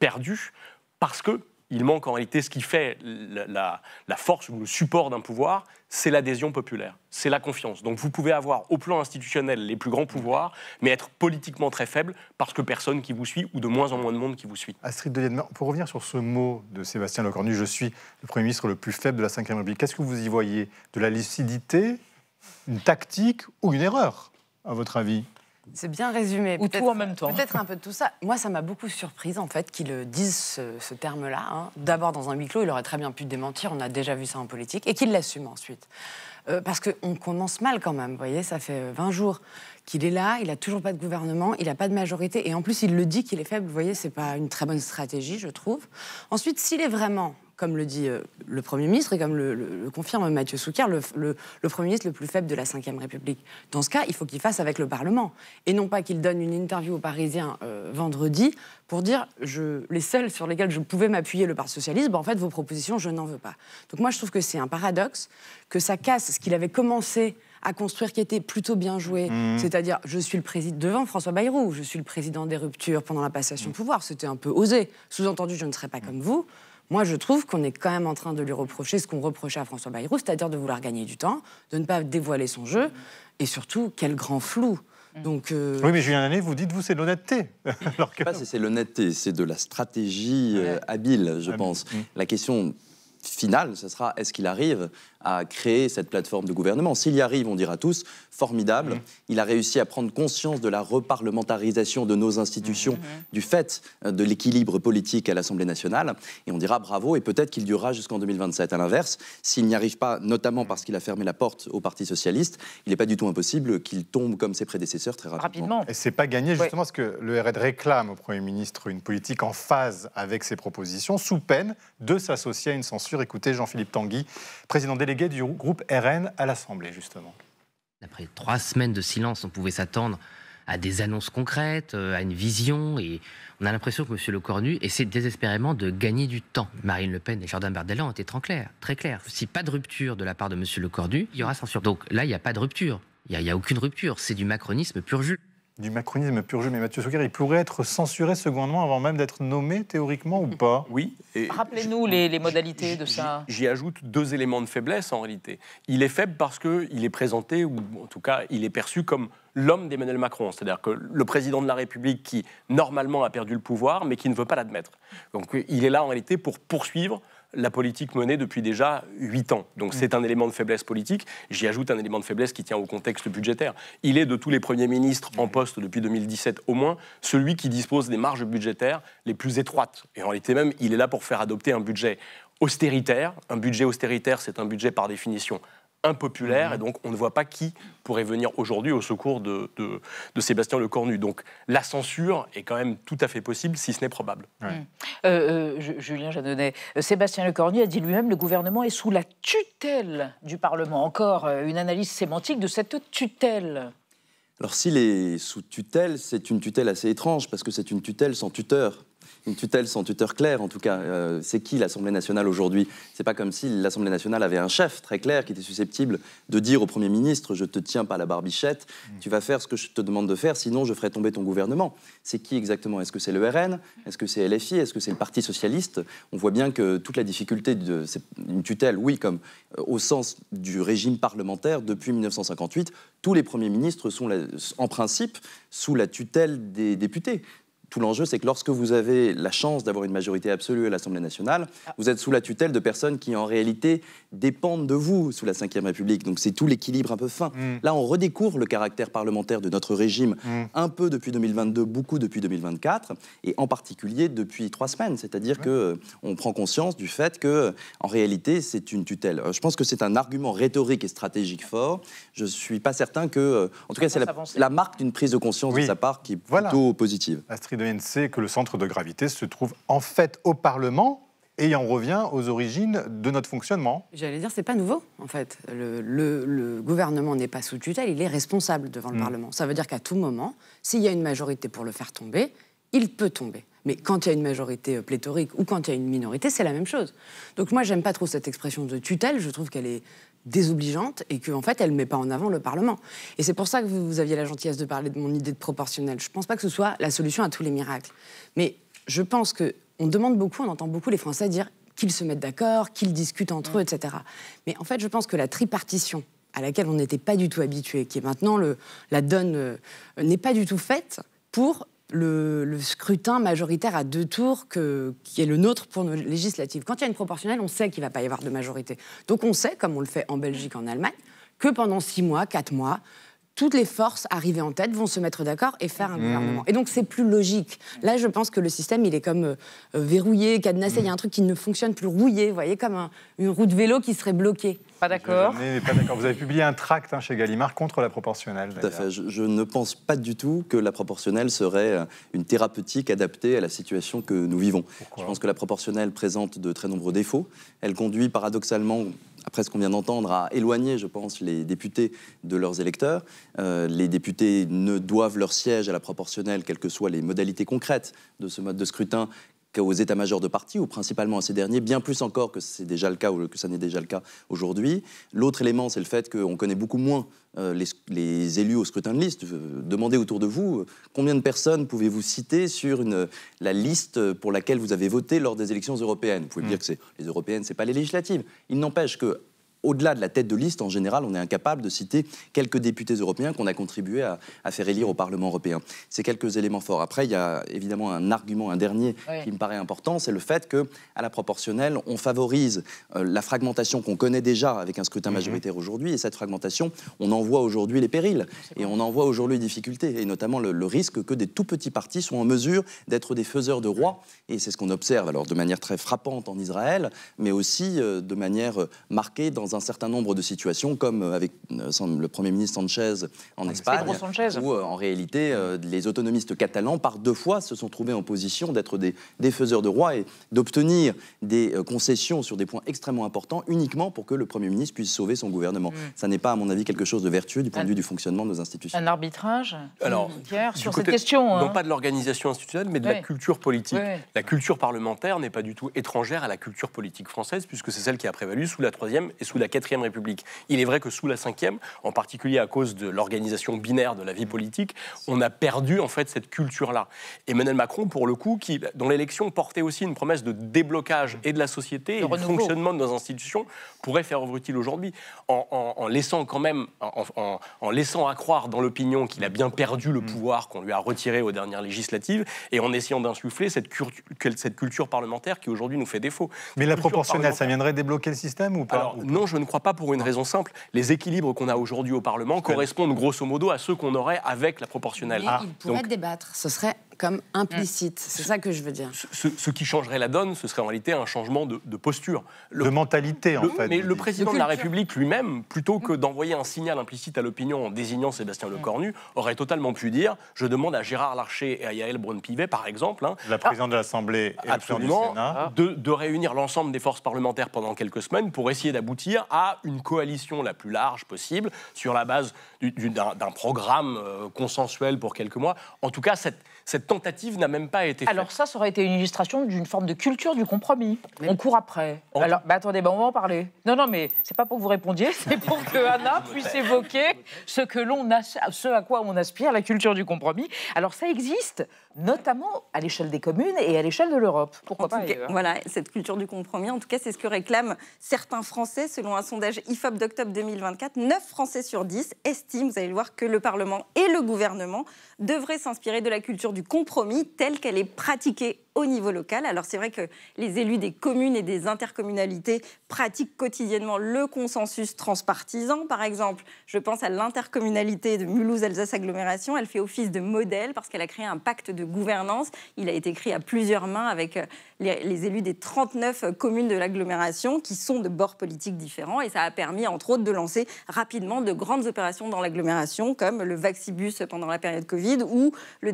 perdue parce que Il manque en réalité ce qui fait la force ou le support d'un pouvoir, c'est l'adhésion populaire, c'est la confiance. Donc vous pouvez avoir au plan institutionnel les plus grands pouvoirs, mais être politiquement très faible parce que personne qui vous suit ou de moins en moins de monde qui vous suit. Astrid de Vienne, pour revenir sur ce mot de Sébastien Lecornu, je suis le Premier ministre le plus faible de la Ve République, qu'est-ce que vous y voyez? De la lucidité, une tactique ou une erreur, à votre avis? C'est bien résumé. Ou tout en même temps. Peut-être un peu de tout ça. Moi, ça m'a beaucoup surprise, en fait, qu'ils disent ce terme-là. Hein. D'abord, dans un huis clos, il aurait très bien pu démentir. On a déjà vu ça en politique. Et qu'il l'assume ensuite. Parce qu'on commence mal, quand même. Vous voyez, ça fait 20 jours qu'il est là. Il n'a toujours pas de gouvernement. Il n'a pas de majorité. Et en plus, il le dit qu'il est faible. Vous voyez, ce n'est pas une très bonne stratégie, je trouve. Ensuite, s'il est vraiment, comme le dit le Premier ministre et comme le confirme Mathieu Souquier, le Premier ministre le plus faible de la Ve République. Dans ce cas, il faut qu'il fasse avec le Parlement. Et non pas qu'il donne une interview aux Parisiens vendredi pour dire les seuls sur lesquels je pouvais m'appuyer, le Parti socialiste, en fait, vos propositions, je n'en veux pas. Donc moi, je trouve que c'est un paradoxe, que ça casse ce qu'il avait commencé à construire qui était plutôt bien joué, c'est-à-dire je suis le président devant François Bayrou, je suis le président des ruptures pendant la passation de pouvoir, c'était un peu osé. Sous-entendu, je ne serai pas comme vous. Moi, je trouve qu'on est quand même en train de lui reprocher ce qu'on reprochait à François Bayrou, c'est-à-dire de vouloir gagner du temps, de ne pas dévoiler son jeu, et surtout, quel grand flou. Donc, Oui, mais Julien Lallet, vous dites, vous, c'est de l'honnêteté. Alors que... C'est l'honnêteté, c'est de la stratégie habile, je pense. La question finale, ce sera, est-ce qu'il arrive à créer cette plateforme de gouvernement? S'il y arrive, on dira tous, formidable. Il a réussi à prendre conscience de la reparlementarisation de nos institutions, du fait de l'équilibre politique à l'Assemblée nationale. Et on dira bravo, et peut-être qu'il durera jusqu'en 2027. À l'inverse, s'il n'y arrive pas, notamment parce qu'il a fermé la porte au Parti socialiste, il n'est pas du tout impossible qu'il tombe comme ses prédécesseurs très rapidement. Et c'est pas gagné, justement, parce que le RN réclame au Premier ministre une politique en phase avec ses propositions, sous peine de s'associer à une censure. Écoutez Jean-Philippe Tanguy, président délégué du groupe RN à l'Assemblée, justement. Après 3 semaines de silence, on pouvait s'attendre à des annonces concrètes, à une vision, et on a l'impression que M. Lecornu essaie désespérément de gagner du temps. Marine Le Pen et Jordan Bardella ont été très clairs. Si pas de rupture de la part de M. Lecornu, il y aura censure. Donc là, il n'y a pas de rupture. Il n'y a aucune rupture. C'est du macronisme pur jus. Du macronisme pur jus, mais Mathieu Souquier, il pourrait être censuré ce gouvernement avant même d'être nommé, théoriquement, ou pas? Oui. Rappelez-nous les modalités de ça. J'y ajoute 2 éléments de faiblesse, en réalité. Il est faible parce qu'il est présenté, ou en tout cas, il est perçu comme l'homme d'Emmanuel Macron. C'est-à-dire que le président de la République qui, normalement, a perdu le pouvoir, mais qui ne veut pas l'admettre. Donc, il est là, en réalité, pour poursuivre la politique menée depuis déjà 8 ans. Donc c'est un élément de faiblesse politique. J'y ajoute un élément de faiblesse qui tient au contexte budgétaire. Il est, de tous les premiers ministres en poste depuis 2017 au moins, celui qui dispose des marges budgétaires les plus étroites. Et en réalité même, il est là pour faire adopter un budget austéritaire. Un budget austéritaire, c'est un budget par définition impopulaire, et donc on ne voit pas qui pourrait venir aujourd'hui au secours de Sébastien Lecornu. Donc la censure est quand même tout à fait possible, si ce n'est probable. Julien Jeanneney, Sébastien Lecornu a dit lui-même le gouvernement est sous la tutelle du Parlement. Encore une analyse sémantique de cette tutelle. Alors s'il est sous tutelle, c'est une tutelle assez étrange, parce que c'est une tutelle sans tuteur. Une tutelle sans tuteur clair, en tout cas. C'est qui l'Assemblée nationale aujourd'hui? C'est pas comme si l'Assemblée nationale avait un chef très clair qui était susceptible de dire au Premier ministre « je te tiens pas la barbichette, tu vas faire ce que je te demande de faire, sinon je ferai tomber ton gouvernement ». C'est qui exactement? Est-ce que c'est le RN? Est-ce que c'est LFI? Est-ce que c'est le Parti socialiste? On voit bien que toute la difficulté c'est une tutelle, oui, comme au sens du régime parlementaire depuis 1958, tous les premiers ministres sont en principe sous la tutelle des députés. Tout l'enjeu, c'est que lorsque vous avez la chance d'avoir une majorité absolue à l'Assemblée nationale, vous êtes sous la tutelle de personnes qui, en réalité, dépendent de vous sous la Ve République. Donc c'est tout l'équilibre un peu fin. Là, on redécouvre le caractère parlementaire de notre régime, un peu depuis 2022, beaucoup depuis 2024, et en particulier depuis 3 semaines. C'est-à-dire qu'on prend conscience du fait que, en réalité, c'est une tutelle. Je pense que c'est un argument rhétorique et stratégique fort. Je ne suis pas certain que... En tout cas, c'est la marque d'une prise de conscience de sa part qui est plutôt positive. Astrid, c'est que le centre de gravité se trouve en fait au Parlement et on revient aux origines de notre fonctionnement. J'allais dire, c'est pas nouveau, en fait. Le gouvernement n'est pas sous tutelle, il est responsable devant le Parlement. Ça veut dire qu'à tout moment, s'il y a une majorité pour le faire tomber, il peut tomber. Mais quand il y a une majorité pléthorique ou quand il y a une minorité, c'est la même chose. Donc moi, j'aime pas trop cette expression de tutelle, je trouve qu'elle est désobligeante et qu'en fait, elle ne met pas en avant le Parlement. Et c'est pour ça que vous aviez la gentillesse de parler de mon idée de proportionnelle. Je ne pense pas que ce soit la solution à tous les miracles. Mais je pense que on demande beaucoup, on entend beaucoup les Français dire qu'ils se mettent d'accord, qu'ils discutent entre eux, etc. Mais en fait, je pense que la tripartition à laquelle on n'était pas du tout habitué, qui est maintenant la donne, n'est pas du tout faite pour le scrutin majoritaire à 2 tours qui est le nôtre pour nos législatives. Quand il y a une proportionnelle, on sait qu'il ne va pas y avoir de majorité. Donc on sait, comme on le fait en Belgique, en Allemagne, que pendant 6 mois, 4 mois, toutes les forces arrivées en tête vont se mettre d'accord et faire un gouvernement. Et donc, c'est plus logique. Là, je pense que le système, il est comme verrouillé, cadenassé. Il y a un truc qui ne fonctionne plus, rouillé. Vous voyez, comme une roue de vélo qui serait bloquée. Pas d'accord. Pas d'accord. Vous avez publié un tract chez Gallimard contre la proportionnelle. Tout à fait. Je ne pense pas du tout que la proportionnelle serait une thérapeutique adaptée à la situation que nous vivons. Je pense que la proportionnelle présente de très nombreux défauts. Elle conduit paradoxalement, après ce qu'on vient d'entendre, à éloigner, je pense, les députés de leurs électeurs. Les députés ne doivent leur siège à la proportionnelle, quelles que soient les modalités concrètes de ce mode de scrutin, qu'aux états-majors de partis, ou principalement à ces derniers, bien plus encore que c'est déjà le cas ou que ça n'est déjà le cas aujourd'hui. L'autre élément, c'est le fait qu'on connaît beaucoup moins les élus au scrutin de liste. Demandez autour de vous combien de personnes pouvez-vous citer sur la liste pour laquelle vous avez voté lors des élections européennes. Vous pouvez me dire que les européennes, c'est pas les législatives. Il n'empêche que au-delà de la tête de liste, en général, on est incapable de citer quelques députés européens qu'on a contribué à faire élire au Parlement européen. C'est quelques éléments forts. Après, il y a évidemment un argument, un dernier, qui me paraît important, c'est le fait qu'à la proportionnelle, on favorise la fragmentation qu'on connaît déjà avec un scrutin majoritaire aujourd'hui, et cette fragmentation, on en voit aujourd'hui les périls, et on en voit aujourd'hui les difficultés, et notamment le risque que des tout petits partis soient en mesure d'être des faiseurs de rois, et c'est ce qu'on observe alors de manière très frappante en Israël, mais aussi de manière marquée dans un certain nombre de situations, comme avec le Premier ministre Sanchez en Espagne, où en réalité les autonomistes catalans, par 2 fois, se sont trouvés en position d'être des faiseurs de rois et d'obtenir des concessions sur des points extrêmement importants, uniquement pour que le Premier ministre puisse sauver son gouvernement. Ça n'est pas, à mon avis, quelque chose de vertueux du point de vue du fonctionnement de nos institutions. Un arbitrage, Pierre, sur côté, cette question. Non pas de l'organisation institutionnelle, mais de la culture politique. La culture parlementaire n'est pas du tout étrangère à la culture politique française, puisque c'est celle qui a prévalu sous la 3e et sous la 4e République. Il est vrai que sous la 5e, en particulier à cause de l'organisation binaire de la vie politique, on a perdu en fait cette culture-là. Emmanuel Macron, pour le coup, qui dans l'élection portait aussi une promesse de déblocage et de la société et du fonctionnement de nos institutions, pourrait faire œuvre utile aujourd'hui, en laissant quand même, en laissant à croire dans l'opinion qu'il a bien perdu le pouvoir qu'on lui a retiré aux dernières législatives, et en essayant d'insuffler cette culture parlementaire qui aujourd'hui nous fait défaut. Mais la proportionnelle, ça viendrait débloquer le système ou pas? Alors, non, je ne crois pas, pour une raison simple. Les équilibres qu'on a aujourd'hui au Parlement correspondent grosso modo à ceux qu'on aurait avec la proportionnelle. Mais il pourrait débattre, ce serait comme implicite, c'est ça que je veux dire. Ce qui changerait la donne, ce serait en réalité un changement de posture. De mentalité, en fait. Mais le président de la République lui-même, plutôt que d'envoyer un signal implicite à l'opinion en désignant Sébastien Lecornu, aurait totalement pu dire « Je demande à Gérard Larcher et à Yaël Braun-Pivet, par exemple, la présidente de l'Assemblée et absolument, du Sénat, de réunir l'ensemble des forces parlementaires pendant quelques semaines pour essayer d'aboutir à une coalition la plus large possible sur la base d'un programme consensuel pour quelques mois. En tout cas, cette tentative n'a même pas été faite. Alors ça aurait été une illustration d'une forme de culture du compromis. On court après. Alors, attendez, on va en parler. Non, mais c'est pas pour que vous répondiez, c'est pour que Anna puisse évoquer ce à quoi on aspire, la culture du compromis. Alors ça existe, notamment à l'échelle des communes et à l'échelle de l'Europe. Pourquoi pas ailleurs. Voilà, cette culture du compromis, en tout cas, c'est ce que réclament certains Français. Selon un sondage IFOP d'octobre 2024, 9 Français sur 10 estiment, vous allez le voir, que le Parlement et le gouvernement devraient s'inspirer de la culture du compromis telle qu'elle est pratiquée au niveau local. Alors c'est vrai que les élus des communes et des intercommunalités pratiquent quotidiennement le consensus transpartisan. Par exemple, je pense à l'intercommunalité de Mulhouse-Alsace Agglomération. Elle fait office de modèle parce qu'elle a créé un pacte de gouvernance. Il a été écrit à plusieurs mains avec les élus des 39 communes de l'agglomération qui sont de bords politiques différents. Et ça a permis, entre autres, de lancer rapidement de grandes opérations dans l'agglomération, comme le Vaxibus pendant la période Covid ou le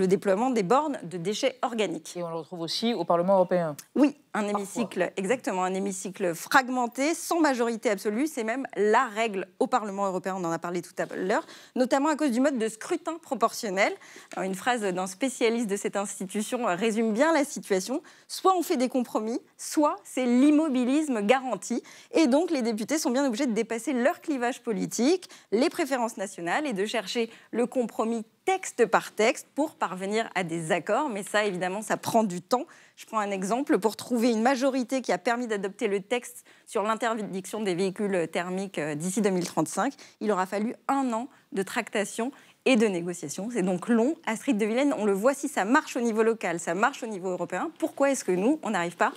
déploiement des bornes de déchets organiques. Et on le retrouve aussi au Parlement européen. Oui, un hémicycle, exactement, un hémicycle fragmenté, sans majorité absolue. C'est même la règle au Parlement européen, on en a parlé tout à l'heure, notamment à cause du mode de scrutin proportionnel. Alors, une phrase d'un spécialiste de cette institution résume bien la situation. Soit on fait des compromis, soit c'est l'immobilisme garanti. Et donc, les députés sont bien obligés de dépasser leur clivage politique, les préférences nationales et de chercher le compromis texte par texte pour parvenir à des accords. Mais ça, évidemment, ça prend du temps. Je prends un exemple. Pour trouver une majorité qui a permis d'adopter le texte sur l'interdiction des véhicules thermiques d'ici 2035, il aura fallu 1 an de tractation et de négociations. C'est donc long. Astrid de Villene, on le voit, si ça marche au niveau local, ça marche au niveau européen. Pourquoi est-ce que nous, on n'arrive pas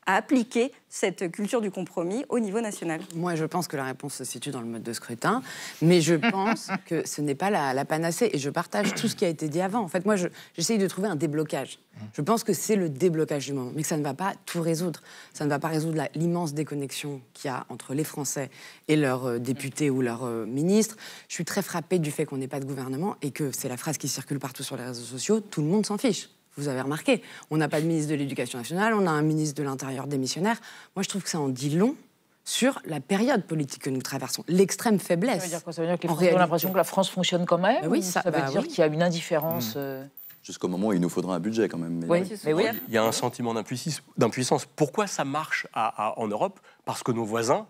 à appliquer cette culture du compromis au niveau national? Moi, je pense que la réponse se situe dans le mode de scrutin, mais je pense que ce n'est pas la panacée, et je partage tout ce qui a été dit avant. En fait, moi, j'essaye de trouver un déblocage. Je pense que c'est le déblocage du moment, mais que ça ne va pas tout résoudre. Ça ne va pas résoudre l'immense déconnexion qu'il y a entre les Français et leurs députés ou leurs ministres. Je suis très frappée du fait qu'on n'ait pas de gouvernement, et que c'est la phrase qui circule partout sur les réseaux sociaux, tout le monde s'en fiche. Vous avez remarqué, on n'a pas de ministre de l'Éducation nationale, on a un ministre de l'Intérieur démissionnaire. Moi, je trouve que ça en dit long sur la période politique que nous traversons, l'extrême faiblesse. Ça veut dire quoi? Ça veut dire que les Français ont l'impression que la France fonctionne quand même? Oui, ça veut dire qu'il y a une indifférence Jusqu'au moment où il nous faudra un budget quand même. Oui. Il y a un sentiment d'impuissance. Pourquoi ça marche en Europe? Parce que nos voisins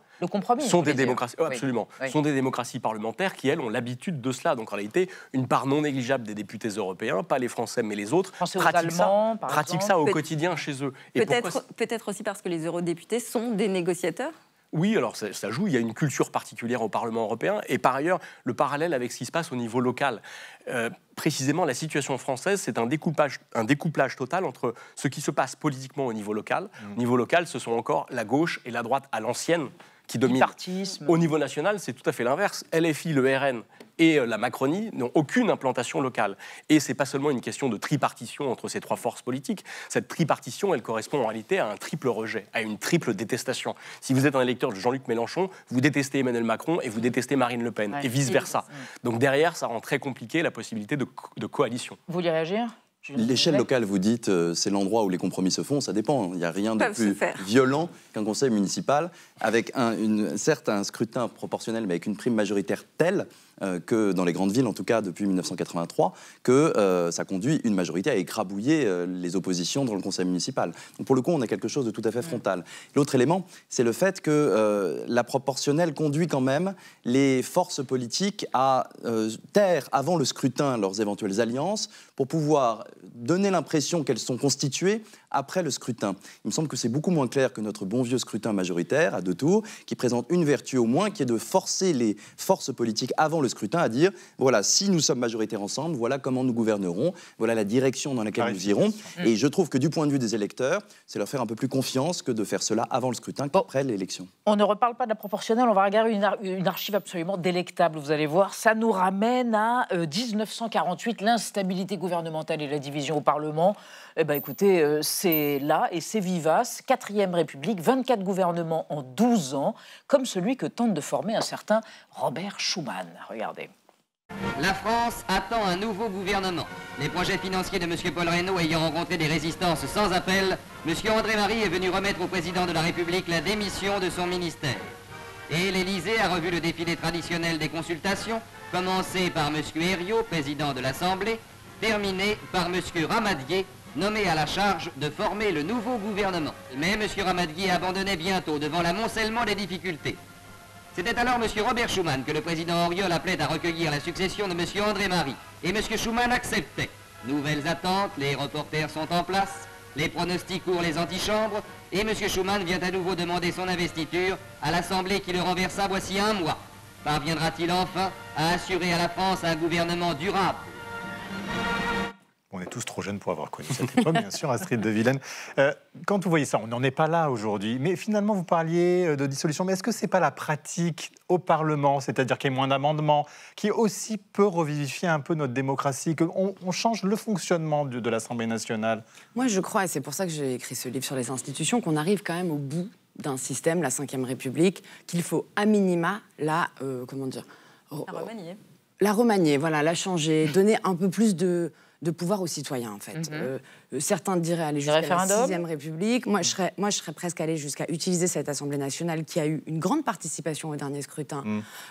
sont des démocraties, absolument, sont des démocraties parlementaires qui, elles, ont l'habitude de cela. Donc en réalité, une part non négligeable des députés européens, pas les Français mais les autres, pratiquent ça au quotidien chez eux. Peut-être aussi parce que les eurodéputés sont des négociateurs. Oui, alors ça joue, il y a une culture particulière au Parlement européen, et par ailleurs, le parallèle avec ce qui se passe au niveau local. Précisément, la situation française, c'est un découplage total entre ce qui se passe politiquement au niveau local. Au niveau local, ce sont encore la gauche et la droite à l'ancienne qui dominent. Au niveau national, c'est tout à fait l'inverse. LFI, le RN et la Macronie n'ont aucune implantation locale. Et ce n'est pas seulement une question de tripartition entre ces trois forces politiques. Cette tripartition, elle correspond en réalité à un triple rejet, à une triple détestation. Si vous êtes un électeur de Jean-Luc Mélenchon, vous détestez Emmanuel Macron et vous détestez Marine Le Pen, et vice-versa. Donc derrière, ça rend très compliqué la possibilité de coalition. Vous voulez réagir ? L'échelle locale, vous dites, c'est l'endroit où les compromis se font, ça dépend. Il n'y a rien de plus violent qu'un conseil municipal, avec certes un scrutin proportionnel, mais avec une prime majoritaire telle que, dans les grandes villes, en tout cas depuis 1983, que ça conduit une majorité à écrabouiller les oppositions dans le conseil municipal. Donc pour le coup, on a quelque chose de tout à fait frontal. L'autre élément, c'est le fait que la proportionnelle conduit quand même les forces politiques à taire avant le scrutin leurs éventuelles alliances pour pouvoir donner l'impression qu'elles sont constituées après le scrutin. Il me semble que c'est beaucoup moins clair que notre bon vieux scrutin majoritaire à 2 tours, qui présente une vertu au moins, qui est de forcer les forces politiques avant le scrutin à dire, voilà, si nous sommes majoritaires ensemble, voilà comment nous gouvernerons, voilà la direction dans laquelle nous irons. Et je trouve que du point de vue des électeurs, c'est leur faire un peu plus confiance que de faire cela avant le scrutin qu'après l'élection. On ne reparle pas de la proportionnelle, on va regarder une archive absolument délectable, vous allez voir. Ça nous ramène à 1948, l'instabilité gouvernementale et la division au Parlement. Eh bien, écoutez, c'est là et c'est vivace. 4e République, 24 gouvernements en 12 ans, comme celui que tente de former un certain Robert Schuman. Regardez. La France attend un nouveau gouvernement. Les projets financiers de M. Paul Reynaud ayant rencontré des résistances sans appel, M. André Marie est venu remettre au président de la République la démission de son ministère. Et l'Élysée a revu le défilé traditionnel des consultations, commencé par M. Herriot, président de l'Assemblée, terminé par M. Ramadier, nommé à la charge de former le nouveau gouvernement. Mais M. Ramadier abandonnait bientôt devant l'amoncellement des difficultés. C'était alors M. Robert Schuman que le président Auriol appelait à recueillir la succession de M. André Marie. Et M. Schuman acceptait. Nouvelles attentes, les reporters sont en place, les pronostics courent les antichambres, et M. Schuman vient à nouveau demander son investiture à l'Assemblée qui le renversa voici 1 mois. Parviendra-t-il enfin à assurer à la France un gouvernement durable ? On est tous trop jeunes pour avoir connu cette époque, bien sûr, Astrid de Villene. Quand vous voyez ça, on n'en est pas là aujourd'hui, mais finalement, vous parliez de dissolution, mais est-ce que ce n'est pas la pratique au Parlement, c'est-à-dire qu'il y ait moins d'amendements, qui aussi peut revivifier un peu notre démocratie, qu'on change le fonctionnement de l'Assemblée nationale? Moi, je crois, et c'est pour ça que j'ai écrit ce livre sur les institutions, qu'on arrive quand même au bout d'un système, la Ve République, qu'il faut à minima la remanier. La remanier, voilà, la changer, donner un peu plus de pouvoir aux citoyens, en fait. Certains diraient aller jusqu'à la 6e République. Moi, je serais presque allée jusqu'à utiliser cette Assemblée nationale qui a eu une grande participation au dernier scrutin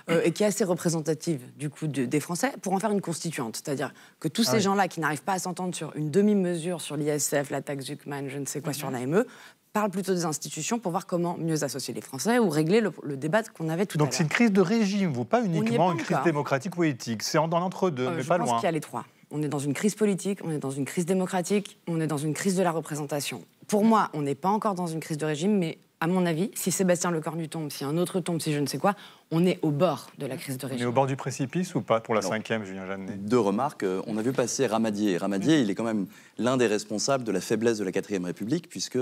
et qui est assez représentative, du coup, des Français, pour en faire une constituante. C'est-à-dire que tous ces gens-là qui n'arrivent pas à s'entendre sur une demi-mesure sur l'ISF, la taxe Zuckman, je ne sais quoi, sur l'AME, parlent plutôt des institutions pour voir comment mieux associer les Français ou régler le débat qu'on avait tout à l'heure. Donc c'est une crise de régime, pas uniquement une crise démocratique ou éthique. C'est dans l'entre-deux, mais pas loin. Je pense qu'il y a les trois. On est dans une crise politique, on est dans une crise démocratique, on est dans une crise de la représentation. pour moi, on n'est pas encore dans une crise de régime, mais à mon avis, si Sébastien Lecornu tombe, si un autre tombe, si je ne sais quoi, on est au bord de la crise de régime. On est au bord du précipice ou pas pour la 5e, Julien Jeannet? 2 remarques. On a vu passer Ramadier. Ramadier, il est quand même l'un des responsables de la faiblesse de la 4e République, puisque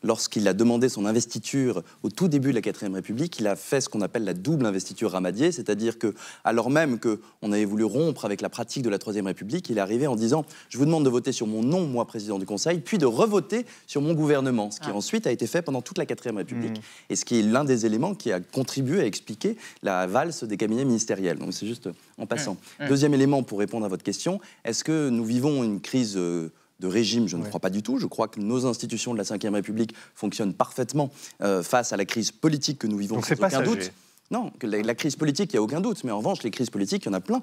lorsqu'il a demandé son investiture au tout début de la 4e République, il a fait ce qu'on appelle la double investiture Ramadier, c'est-à-dire que, alors même qu'on avait voulu rompre avec la pratique de la 3e République, il est arrivé en disant « Je vous demande de voter sur mon nom, moi, président du Conseil, puis de revoter sur mon gouvernement », ce qui ensuite a été fait pendant toute la 4e République, et ce qui est l'un des éléments qui a contribué à expliquer la valse des cabinets ministériels. Donc c'est juste en passant. Deuxième élément pour répondre à votre question, est-ce que nous vivons une crise de régime? Je ne crois pas du tout. Je crois que nos institutions de la 5e République fonctionnent parfaitement face à la crise politique que nous vivons. Donc c'est pas aucun doute. Non, que la crise politique, il n'y a aucun doute. Mais en revanche, les crises politiques, il y en a plein,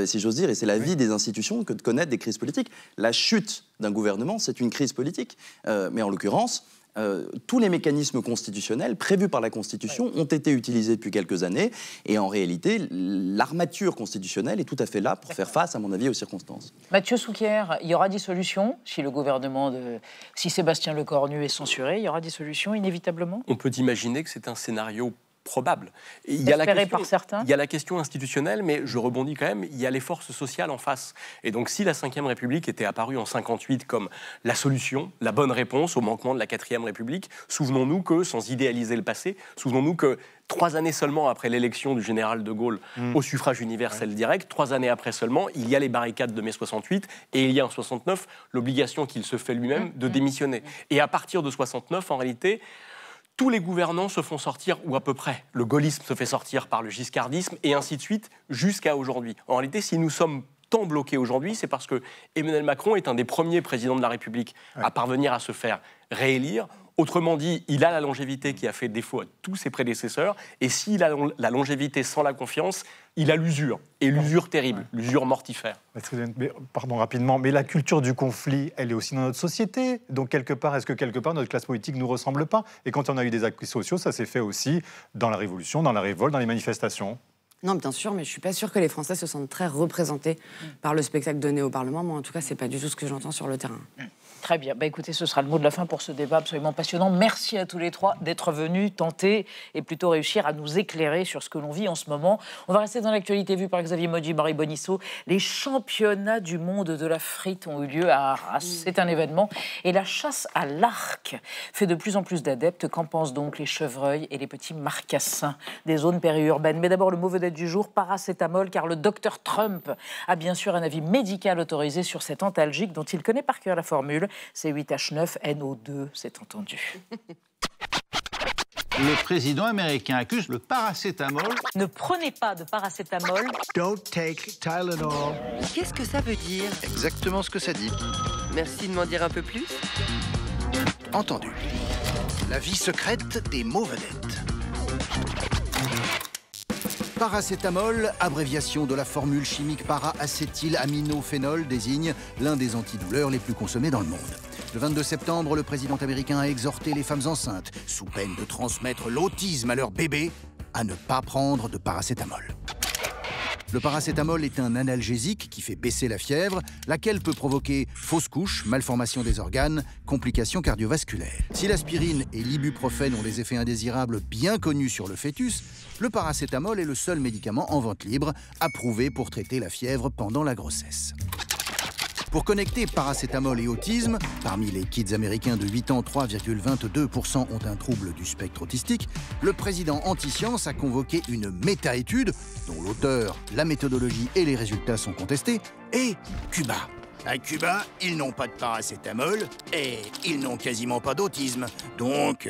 si j'ose dire. Et c'est la vie des institutions que de connaître des crises politiques. La chute d'un gouvernement, c'est une crise politique. Mais en l'occurrence, tous les mécanismes constitutionnels prévus par la Constitution ont été utilisés depuis quelques années. Et en réalité, l'armature constitutionnelle est tout à fait là pour faire face, à mon avis, aux circonstances. Mathieu Souquier, il y aura dissolution si le gouvernement si Sébastien Lecornu est censuré, il y aura dissolution inévitablement? On peut imaginer que c'est un scénario probable. Il y a la question institutionnelle, mais je rebondis quand même, il y a les forces sociales en face. Et donc si la 5e République était apparue en 58 comme la solution, la bonne réponse au manquement de la 4e République, souvenons-nous que, sans idéaliser le passé, souvenons-nous que 3 années seulement après l'élection du général de Gaulle au suffrage universel direct, 3 années après seulement, il y a les barricades de mai 68 et il y a en 69 l'obligation qu'il se fait lui-même de démissionner. Et à partir de 69, en réalité, tous les gouvernants se font sortir, ou à peu près. Le gaullisme se fait sortir par le giscardisme, et ainsi de suite, jusqu'à aujourd'hui. En réalité, si nous sommes tant bloqués aujourd'hui, c'est parce que Emmanuel Macron est un des premiers présidents de la République à parvenir à se faire réélire. Autrement dit, il a la longévité qui a fait défaut à tous ses prédécesseurs, et s'il a la longévité sans la confiance, il a l'usure, et l'usure terrible, l'usure mortifère. Mais, pardon, rapidement, mais la culture du conflit, elle est aussi dans notre société. Donc, quelque part, est-ce que quelque part, notre classe politique ne nous ressemble pas? Et quand on a eu des acquis sociaux, ça s'est fait aussi dans la Révolution, dans la révolte, dans les manifestations. Non, bien sûr, mais je ne suis pas sûre que les Français se sentent très représentés par le spectacle donné au Parlement. Moi, en tout cas, ce n'est pas du tout ce que j'entends sur le terrain. Très bien. Écoutez, ce sera le mot de la fin pour ce débat absolument passionnant. Merci à tous les trois d'être venus tenter et plutôt réussir à nous éclairer sur ce que l'on vit en ce moment. On va rester dans l'actualité vue par Xavier Moggi, Marie Bonisso. Les championnats du monde de la frite ont eu lieu à Arras. C'est un événement. Et la chasse à l'arc fait de plus en plus d'adeptes. Qu'en pensent donc les chevreuils et les petits marcassins des zones périurbaines? Mais d'abord, le mot vedette du jour, paracétamol, car le docteur Trump a bien sûr un avis médical autorisé sur cet antalgique dont il connaît par cœur la formule. C'est 8H9NO2, c'est entendu. Le président américain accuse le paracétamol. Ne prenez pas de paracétamol. Don't take Tylenol. Qu'est-ce que ça veut dire? Exactement ce que ça dit. Merci de m'en dire un peu plus. Entendu. La vie secrète des mots vedettes. Paracétamol, abréviation de la formule chimique para-acétylaminophénol, désigne l'un des antidouleurs les plus consommés dans le monde. Le 22 septembre, le président américain a exhorté les femmes enceintes, sous peine de transmettre l'autisme à leur bébé, à ne pas prendre de paracétamol. Le paracétamol est un analgésique qui fait baisser la fièvre, laquelle peut provoquer fausse couche, malformation des organes, complications cardiovasculaires. Si l'aspirine et l'ibuprofène ont des effets indésirables bien connus sur le fœtus, le paracétamol est le seul médicament en vente libre approuvé pour traiter la fièvre pendant la grossesse. Pour connecter paracétamol et autisme, parmi les kids américains de 8 ans, 3,22% ont un trouble du spectre autistique, le président anti-science a convoqué une méta-étude, dont l'auteur, la méthodologie et les résultats sont contestés, et Cuba. À Cuba, ils n'ont pas de paracétamol et ils n'ont quasiment pas d'autisme, donc...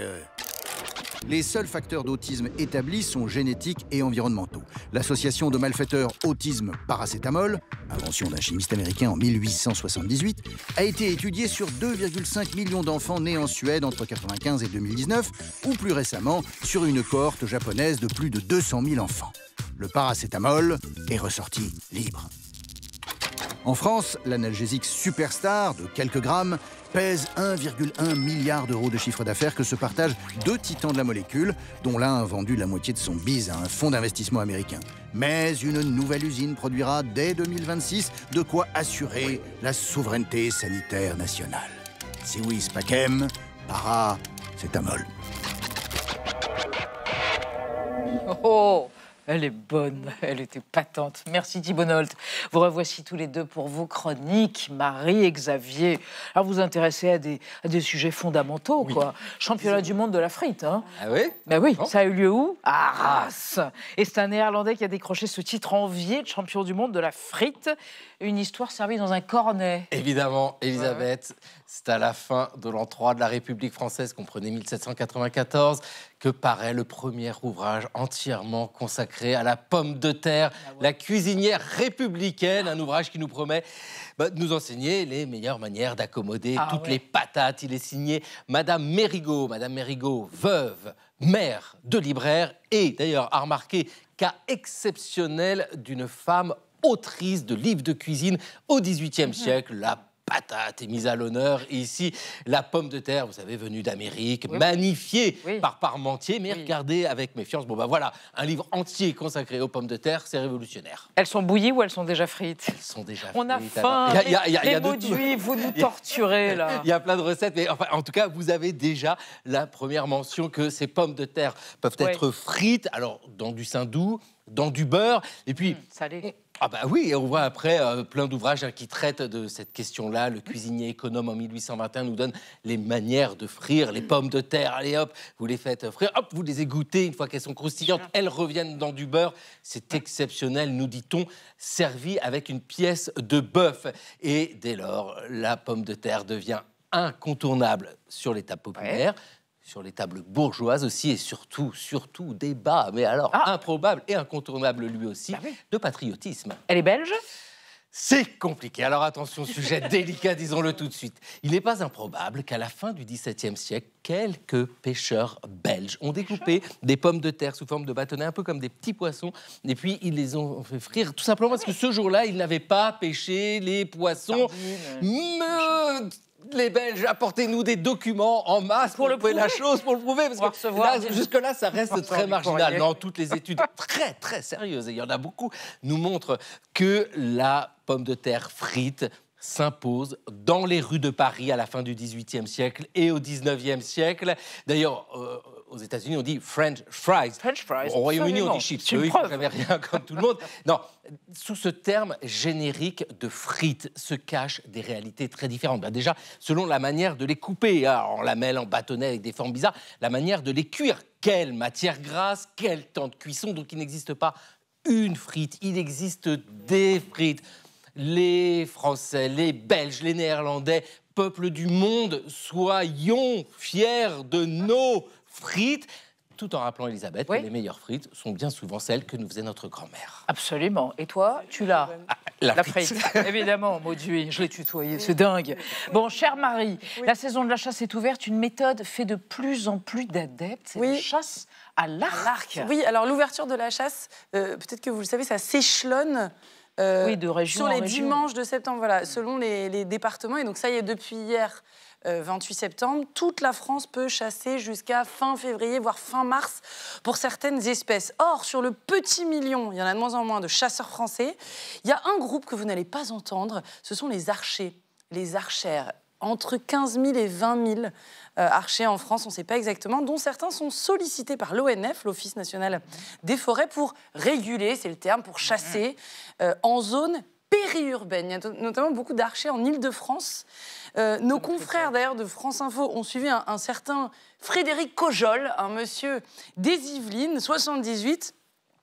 Les seuls facteurs d'autisme établis sont génétiques et environnementaux. L'association de malfaiteurs autisme-paracétamol, invention d'un chimiste américain en 1878, a été étudiée sur 2,5 millions d'enfants nés en Suède entre 1995 et 2019, ou plus récemment sur une cohorte japonaise de plus de 200 000 enfants. Le paracétamol est ressorti libre. En France, l'analgésique Superstar de quelques grammes pèse 1,1 milliard d'euros de chiffre d'affaires que se partagent 2 titans de la molécule, dont l'un a vendu la moitié de son bise à un fonds d'investissement américain. Mais une nouvelle usine produira dès 2026 de quoi assurer la souveraineté sanitaire nationale. Si oui, Spachem, Paracétamol. Oh, elle est bonne, elle était patente. Merci Thibault Nolte. Vous revoici tous les deux pour vos chroniques, Marie et Xavier. Alors vous vous intéressez à des sujets fondamentaux, quoi. Championnat du monde de la frite, hein. Ah oui? Ben oui, ça a eu lieu où? À Arras. Et c'est un Néerlandais qui a décroché ce titre envié de champion du monde de la frite. Une histoire servie dans un cornet. Évidemment, Elisabeth, c'est à la fin de l'an 3 de la République française, comprenez 1794, que paraît le premier ouvrage entièrement consacré à la pomme de terre, la cuisinière républicaine, un ouvrage qui nous promet de nous enseigner les meilleures manières d'accommoder toutes les patates. Il est signé Madame Mérigot, veuve, mère de libraire, et d'ailleurs à remarquer cas exceptionnel d'une femme autrice de livres de cuisine au XVIIIe siècle. La patate est mise à l'honneur. Et ici, la pomme de terre, vous savez, venue d'Amérique, magnifiée par Parmentier, mais regardez avec méfiance. Bon, ben voilà, un livre entier consacré aux pommes de terre, c'est révolutionnaire. Elles sont bouillies ou elles sont déjà frites? Elles sont déjà frites. On a faim. Les mots d'huile, vous nous torturez, là. Il y a plein de recettes, mais enfin, en tout cas, vous avez déjà la première mention que ces pommes de terre peuvent être frites, alors dans du saindoux, dans du beurre, et puis... salé. Ah bah oui, on voit après plein d'ouvrages qui traitent de cette question-là. Le cuisinier économe en 1821 nous donne les manières de frire les pommes de terre. Allez hop, vous les faites frire, hop, vous les égouttez. Une fois qu'elles sont croustillantes, elles reviennent dans du beurre. C'est exceptionnel, nous dit-on, servi avec une pièce de bœuf. Et dès lors, la pomme de terre devient incontournable sur les tables populaires. Sur les tables bourgeoises aussi, et surtout débat, mais alors improbable et incontournable lui aussi, de patriotisme. Elle est belge? C'est compliqué. Alors attention, sujet délicat, disons-le tout de suite. Il n'est pas improbable qu'à la fin du XVIIe siècle, quelques pêcheurs belges ont découpé des pommes de terre sous forme de bâtonnets, un peu comme des petits poissons, et puis ils les ont fait frire, tout simplement parce que ce jour-là, ils n'avaient pas pêché les poissons. Les Belges, apportez-nous des documents en masse pour le prouver la chose, pour le prouver, parce que là, jusque-là, ça reste très marginal. Non, toutes les études très, très sérieuses, et il y en a beaucoup, nous montrent que la pomme de terre frite s'impose dans les rues de Paris à la fin du XVIIIe siècle et au XIXe siècle. D'ailleurs, aux États-Unis, on dit French fries. Au Royaume-Uni, on dit chips. Eux, ils ne savent rien comme tout le monde. Non, sous ce terme générique de frites se cachent des réalités très différentes. Ben déjà, selon la manière de les couper, en lamelles, en bâtonnets avec des formes bizarres, la manière de les cuire. Quelle matière grasse, quel temps de cuisson. Donc, il n'existe pas une frite, il existe des frites. Les Français, les Belges, les Néerlandais, peuple du monde, soyons fiers de nos frites, tout en rappelant, Elisabeth, que les meilleures frites sont bien souvent celles que nous faisait notre grand-mère. Absolument. Et toi, tu l'as? La frite. Évidemment, mot d'huile, je l'ai tutoyé, c'est dingue. Bon, chère Marie, la saison de la chasse est ouverte. Une méthode fait de plus en plus d'adeptes, c'est la chasse à l'arc. Oui, alors l'ouverture de la chasse, peut-être que vous le savez, ça s'échelonne. De région sur les en région. dimanches de septembre, voilà, selon les départements. Et donc ça y est, depuis hier, 28 septembre, toute la France peut chasser jusqu'à fin février, voire fin mars, pour certaines espèces. Or, sur le petit million, il y en a de moins en moins de chasseurs français, il y a un groupe que vous n'allez pas entendre, ce sont les archers, les archères. Entre 15 000 et 20 000 archers en France, on ne sait pas exactement, dont certains sont sollicités par l'ONF, l'Office national des forêts, pour réguler, c'est le terme, pour chasser en zone périurbaine. Il y a notamment beaucoup d'archers en Île-de-France. Nos confrères, d'ailleurs, de France Info ont suivi un certain Frédéric Cojol, un monsieur des Yvelines, 78,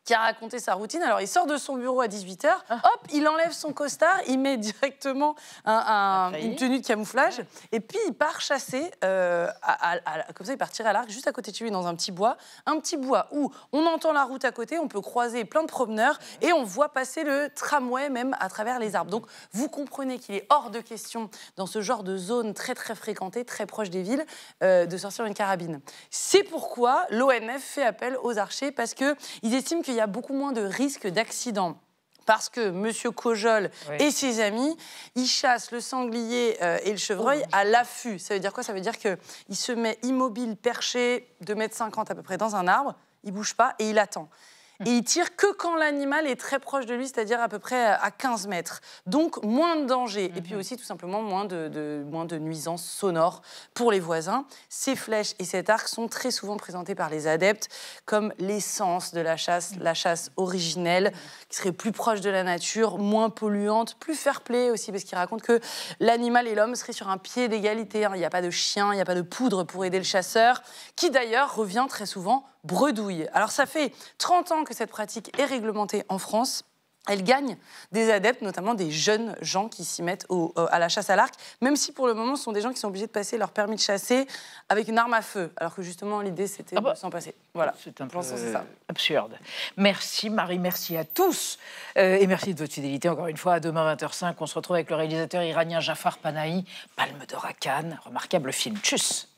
qui a raconté sa routine. Alors, il sort de son bureau à 18h, hop, il enlève son costard, il met directement une tenue de camouflage, et puis il part chasser, comme ça, il part tirer à l'arc, juste à côté de lui, dans un petit bois où on entend la route à côté, on peut croiser plein de promeneurs, et on voit passer le tramway même à travers les arbres. Donc, vous comprenez qu'il est hors de question, dans ce genre de zone très, très fréquentée, très proche des villes, de sortir une carabine. C'est pourquoi l'ONF fait appel aux archers, parce qu'ils estiment qu'il y a beaucoup moins de risques d'accident. Parce que M. Cojol et ses amis, ils chassent le sanglier et le chevreuil à l'affût. Ça veut dire quoi? Ça veut dire qu'il se met immobile, perché, 2,50 m à peu près dans un arbre, il ne bouge pas et il attend. Et il tire que quand l'animal est très proche de lui, c'est-à-dire à peu près à 15 mètres. Donc moins de danger. Et puis aussi tout simplement moins de nuisances sonores pour les voisins. Ces flèches et cet arc sont très souvent présentés par les adeptes comme l'essence de la chasse originelle, qui serait plus proche de la nature, moins polluante, plus fair-play aussi, parce qu'il raconte que l'animal et l'homme seraient sur un pied d'égalité. Il n'y a pas de chien, il n'y a pas de poudre pour aider le chasseur, qui d'ailleurs revient très souvent bredouille. Alors ça fait 30 ans que cette pratique est réglementée en France. Elle gagne des adeptes, notamment des jeunes gens qui s'y mettent à la chasse à l'arc, même si pour le moment, ce sont des gens qui sont obligés de passer leur permis de chasser avec une arme à feu, alors que justement, l'idée, c'était de s'en passer. Voilà, c'est un peu absurde. Merci Marie, merci à tous. Et merci de votre fidélité, encore une fois. À demain, 20h05, on se retrouve avec le réalisateur iranien Jafar Panahi, Palme d'Or à Cannes, remarquable film. Tchuss.